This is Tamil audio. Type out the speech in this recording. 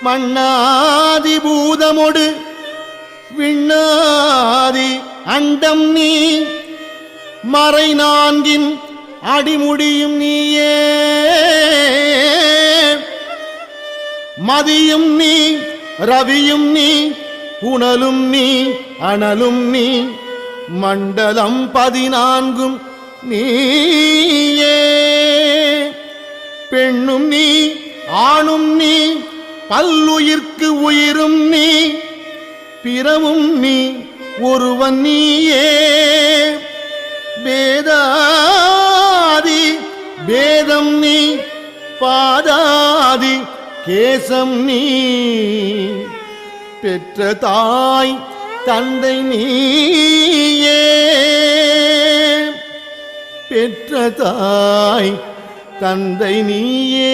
மண்ணாதி பூதமொடு விண்ணாதி அண்டம் நீ மறை நான்கின் அடிமுடியும் நீயே மதியும் நீ ரவியும் நீ புனலும் நீ அனலும் நீ மண்டலம் 14 நீயே பெண்ணும் நீ ஆணும் நீ பல்லுயிர்க்கு உயிரும் நீ பிறவும் நீ ஒருவன் நீயே வேதாதி வேதம் நீ பாதாதி கேசம் நீ பெற்ற தாய் தந்தை நீயே பெற்ற தாய் தந்தை நீயே